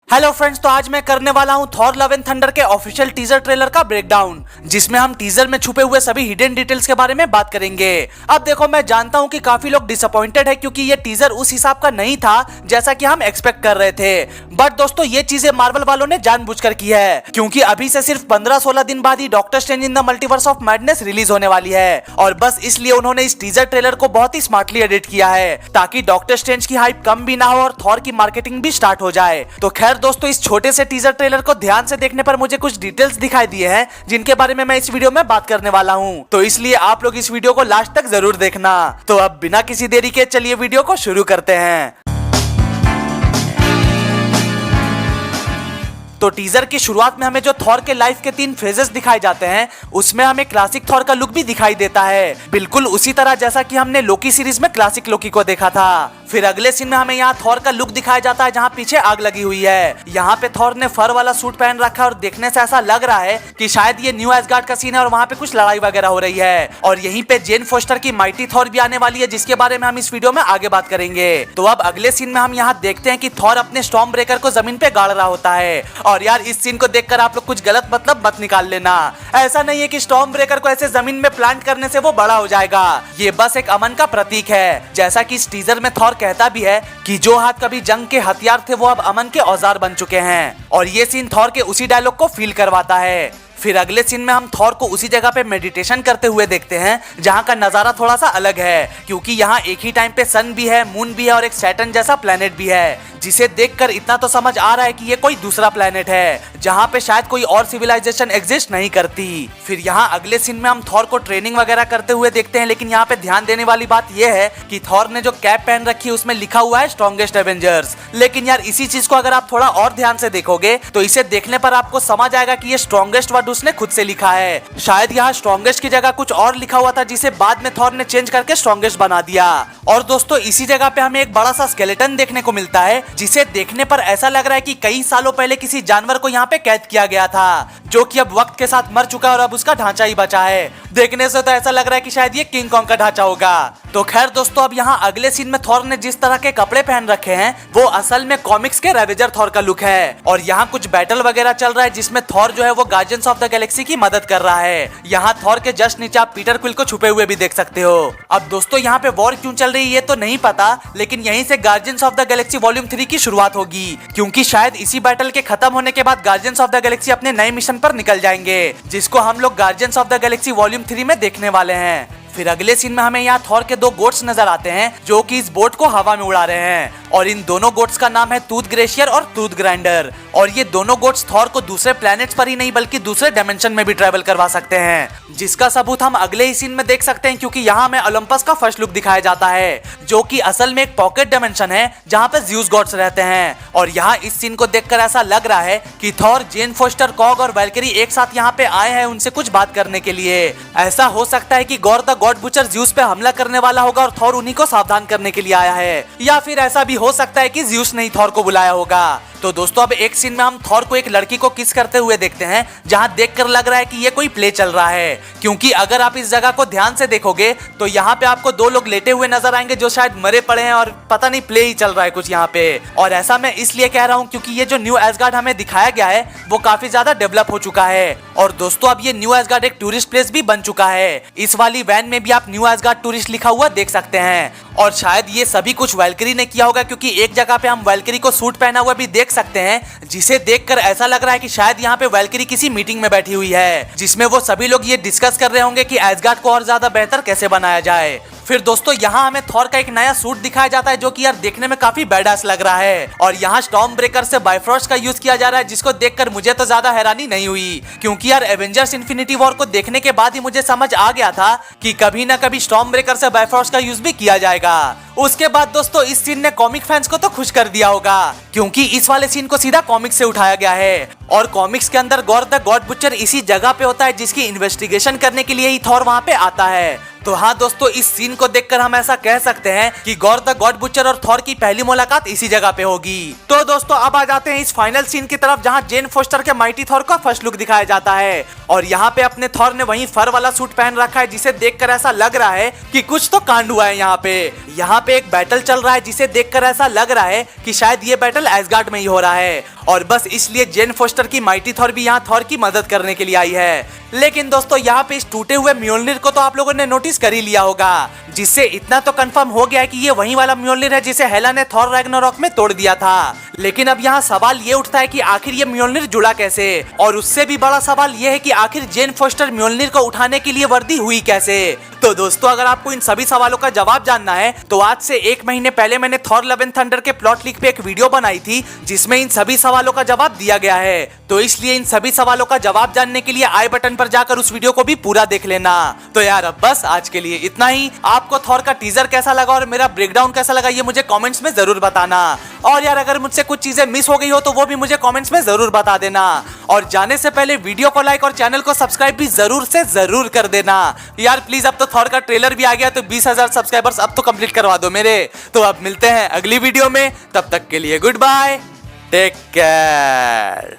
Hello friends, तो आज मैं करने वाला हूं थॉर लव एंड थंडर के ऑफिशियल टीजर ट्रेलर का ब्रेकडाउन, जिसमें हम टीजर में छुपे हुए सभी हिडन डिटेल्स के बारे में बात करेंगे। अब देखो, मैं जानता हूं कि काफी लोग डिसअपॉइंटेड है क्योंकि ये टीजर उस हिसाब का नहीं था जैसा कि हम एक्सपेक्ट कर रहे थे। बट दोस्तों, ये चीजें मार्वल वालों ने जानबूझकर की है, क्योंकि अभी से सिर्फ 15-16 दिन बाद ही Doctor Strange in the Multiverse of Madness release होने वाली है, और बस इसलिए उन्होंने इस टीजर ट्रेलर को बहुत ही स्मार्टली एडिट किया है ताकि डॉक्टर स्ट्रेंज की हाइप कम भी ना हो और थॉर की मार्केटिंग भी स्टार्ट हो जाए। तो खैर दोस्तों, इस छोटे से टीजर ट्रेलर को ध्यान से देखने पर मुझे कुछ डिटेल्स दिखाई दिए हैं जिनके बारे में मैं इस वीडियो में बात करने वाला हूं, तो इसलिए आप लोग इस वीडियो को लास्ट तक जरूर देखना। तो अब बिना किसी देरी के चलिए वीडियो को शुरू करते हैं। तो टीजर की शुरुआत में हमें जो थॉर के लाइफ के 3 फेजेस दिखाए जाते हैं, उसमें हमें क्लासिक थॉर का लुक भी दिखाई देता है, बिल्कुल उसी तरह जैसा कि हमने लोकी सीरीज में क्लासिक लोकी को देखा था। फिर अगले सीन में हमें यहाँ थॉर का लुक दिखाया जाता है जहाँ पीछे आग लगी हुई है। यहाँ पे थॉर ने फर वाला सूट पहन रखा है और देखने से ऐसा लग रहा है कि शायद ये न्यू एसगार्ड का सीन है और वहाँ पे कुछ लड़ाई वगैरह हो रही है। और यहीं पे जेन फोस्टर की माइटी थॉर भी आने वाली है, जिसके बारे में हम इस वीडियो में आगे बात करेंगे। तो अब अगले सीन में हम यहाँ देखते हैं कि थॉर अपने स्टॉर्म ब्रेकर को जमीन पे गाड़ रहा होता है। और यार, इस सीन को देखकर आप लोग कुछ गलत मतलब मत निकाल लेना। ऐसा नहीं है कि स्टॉर्म ब्रेकर को ऐसे जमीन में प्लांट करने से वो बड़ा हो जाएगा। ये बस एक अमन का प्रतीक है, जैसा कि इस टीजर में थॉर कहता भी है कि जो हाथ कभी जंग के हथियार थे वो अब अमन के औजार बन चुके हैं। और ये सीन थॉर के उसी डायलॉग को फील करवाता है। फिर अगले सीन में हम थॉर को उसी जगह पे मेडिटेशन करते हुए देखते हैं जहाँ का नजारा थोड़ा सा अलग है, क्योंकि यहाँ एक ही टाइम पे सन भी है, मून भी है और एक सैटर्न जैसा प्लेनेट भी है, जिसे देखकर इतना तो समझ आ रहा है कि ये कोई दूसरा प्लेनेट है जहाँ पे शायद कोई और सिविलाइजेशन एग्जिस्ट नहीं करती। फिर यहाँ अगले सीन में हम थॉर को ट्रेनिंग वगैरह करते हुए देखते हैं, लेकिन यहाँ पे ध्यान देने वाली बात ये है कि थॉर ने जो कैप पहन रखी है उसमें लिखा हुआ है स्ट्रॉन्गेस्ट एवेंजर्स। लेकिन यार, इसी चीज को अगर आप थोड़ा और ध्यान से देखोगे तो इसे देखने पर आपको समझ आएगा कि ये स्ट्रॉन्गेस्ट वर्ड उसने खुद से लिखा है। शायद यहाँ स्ट्रॉन्गेस्ट की जगह कुछ और लिखा हुआ था, जिसे बाद में थॉर ने चेंज करके स्ट्रॉन्गेस्ट बना दिया। और दोस्तों, इसी जगह पे हमें एक बड़ा सा स्केलेटन देखने को मिलता है, जिसे देखने पर ऐसा लग रहा है कि कई सालों पहले किसी जानवर को यहाँ पे कैद किया गया था, जो कि अब वक्त के साथ मर चुका है और अब उसका ढांचा ही बचा है। देखने से तो ऐसा लग रहा है कि शायद ये किंग कॉन्ग का ढांचा होगा। तो खैर दोस्तों, अब यहाँ अगले सीन में थॉर ने जिस तरह के कपड़े पहन रखे हैं वो असल में कॉमिक्स के रेवेजर थॉर का लुक है। और यहाँ कुछ बैटल वगैरह चल रहा है जिसमें थॉर जो है वो गार्जियंस ऑफ द गैलेक्सी की मदद कर रहा है। यहाँ थॉर के जस्ट नीचे आप पीटर क्विल को छुपे हुए भी देख सकते हो। अब दोस्तों, यहाँ पे वॉर क्यों चल रही है ये तो नहीं पता, लेकिन यहीं से guardians of the Galaxy volume 3 की शुरुआत होगी, क्योंकि शायद इसी बैटल के खत्म होने के बाद गार्जियंस ऑफ द गैलेक्सी अपने नए मिशन पर निकल जाएंगे, जिसको हम लोग guardians of the Galaxy volume 3 में देखने वाले हैं। फिर अगले सीन में हमें यहाँ थॉर के 2 गोट्स नजर आते हैं जो कि इस बोट को हवा में उड़ा रहे हैं, और इन दोनों गोट्स का नाम है टूथ ग्रेशियर और टूथ ग्राइंडर। और ये दोनों गोट्स थॉर को दूसरे प्लैनेट्स पर ही नहीं बल्कि दूसरे डायमेंशन में भी ट्रेवल करवा सकते हैं, जिसका सबूत हम अगले ही सीन में देख सकते हैं, क्योंकि यहाँ हमें ओलंपस का फर्स्ट लुक दिखाया जाता है, जो कि असल में एक पॉकेट डायमेंशन है जहाँ पे ज़्यूस गॉड्स रहते हैं। और यहाँ इस सीन को देखकर ऐसा लग रहा है कि थॉर, जेन फोस्टर, कॉग और वैल्करी एक साथ यहाँ पे आए हैं उनसे कुछ बात करने के लिए। ऐसा हो सकता है कि gore the God butcher Zeus पे हमला करने वाला होगा और थॉर उन्हीं को सावधान करने के लिए आया है, या फिर ऐसा भी हो सकता है कि ज़्यूस ने ही थॉर को बुलाया होगा। तो दोस्तों, अब एक सीन में हम थॉर को एक लड़की को किस करते हुए देखते हैं, जहां देखकर लग रहा है कि ये कोई प्ले चल रहा है, क्योंकि अगर आप इस जगह को ध्यान से देखोगे तो यहाँ पे आपको 2 लोग लेटे हुए नजर आएंगे जो शायद मरे पड़े हैं, और पता नहीं प्ले ही चल रहा है कुछ यहाँ पे। और ऐसा मैं इसलिए कह रहा हूँ क्योंकि ये जो न्यू एसगार्ड हमें दिखाया गया है वो काफी ज्यादा डेवलप हो चुका है। और दोस्तों, अब ये न्यू एसगार्ड एक टूरिस्ट प्लेस भी बन चुका है। इस वाली वैन में भी आप न्यू एसगार्ड टूरिस्ट लिखा हुआ देख सकते हैं, और शायद ये सभी कुछ वैल्करी ने किया होगा, क्योंकि एक जगह पे हम वैल्करी को सूट पहना हुआ भी देख सकते हैं, जिसे देखकर ऐसा लग रहा है कि शायद यहाँ पे वैल्करी किसी मीटिंग में बैठी हुई है, जिसमें वो सभी लोग ये डिस्कस कर रहे होंगे कि एसगार्ड को और ज्यादा बेहतर कैसे बनाया जाए। फिर दोस्तों, यहाँ हमें थॉर का एक नया सूट दिखाया जाता है जो कि यार देखने में काफी बैडास लग रहा है, और यहाँ स्टॉर्म ब्रेकर से बाइफ्रॉस्ट का यूज किया जा रहा है, जिसको देखकर मुझे तो ज्यादा हैरानी नहीं हुई, क्योंकि यार एवेंजर्स इन्फिनिटी वॉर को देखने के बाद ही मुझे समझ आ गया था कि कभी ना कभी स्टॉर्म ब्रेकर से बाइफ्रॉस्ट का यूज भी किया जाएगा। उसके बाद दोस्तों, इस सीन ने कॉमिक फैंस को तो खुश कर दिया होगा, क्योंकि इस वाले सीन को सीधा कॉमिक से उठाया गया है, और कॉमिक्स के अंदर गॉर द गॉड बुचर इसी जगह पे होता है जिसकी इन्वेस्टिगेशन करने के लिए ही थॉर वहाँ पे आता है। तो हाँ दोस्तों, इस सीन को देखकर हम ऐसा कह सकते हैं कि गॉर द गॉड बुचर और थॉर की पहली मुलाकात इसी जगह पे होगी। तो दोस्तों अब आ जाते हैं इस फाइनल सीन की तरफ, जहाँ जेन फोस्टर के माइटी थॉर का फर्स्ट लुक दिखाया जाता है। और यहाँ पे अपने थॉर ने वही फर वाला सूट पहन रखा है, जिसे देखकर ऐसा लग रहा है कि कुछ तो कांड हुआ है। यहाँ पे एक बैटल चल रहा है, जिसे देखकर ऐसा लग रहा है कि शायद ये बैटल एसगार्ड में ही हो रहा है, और बस इसलिए जेन फोस्टर की माइटी थॉर भी यहाँ थॉर की मदद करने के लिए आई है। लेकिन दोस्तों यहाँ पे इस टूटे हुए म्योल्निर को तो आप लोगों ने नोटिस कर ही लिया होगा, जिससे इतना तो कंफर्म हो गया है कि ये वही वाला म्योल्निर है जिसे हेला ने थॉर रैग्नारोक में तोड़ दिया था। लेकिन अब यहाँ सवाल ये उठता है कि आखिर ये म्योल्निर जुड़ा कैसे, और उससे भी बड़ा सवाल ये है कि आखिर जेन फोस्टर म्योल्निर को उठाने के लिए वर्दी हुई कैसे। तो दोस्तों अगर आपको इन सभी सवालों का जवाब जानना है तो आज से 1 महीने पहले मैंने थॉर लव एंड थंडर के प्लॉट लीक पे एक वीडियो बनाई थी, जिसमें इन सभी सवालों का जवाब दिया गया है। तो इसलिए इन सभी सवालों का जवाब जानने के लिए आई बटन पर जाकर उस वीडियो को भी पूरा देख लेना। तो यार अब बस आज के लिए इतना ही। आपको थॉर का टीजर कैसा लगा और मेरा ब्रेकडाउन कैसा लगा ये मुझे कमेंट्स में जरूर बताना। और यार अगर मुझसे कुछ चीजें मिस हो गई हो तो वो भी मुझे कमेंट्स में जरूर बता देना। और जाने से पहले वीडियो को लाइक और चैनल को सब्सक्राइब भी जरूर से जरूर कर देना। यार प्लीज, अब तो थॉर का ट्रेलर भी आ गया, तो 20,000 सब्सक्राइबर्स अब तो कंप्लीट करवा दो मेरे। तो अब मिलते हैं अगली वीडियो में, तब तक के लिए गुड बाय, टेक केयर।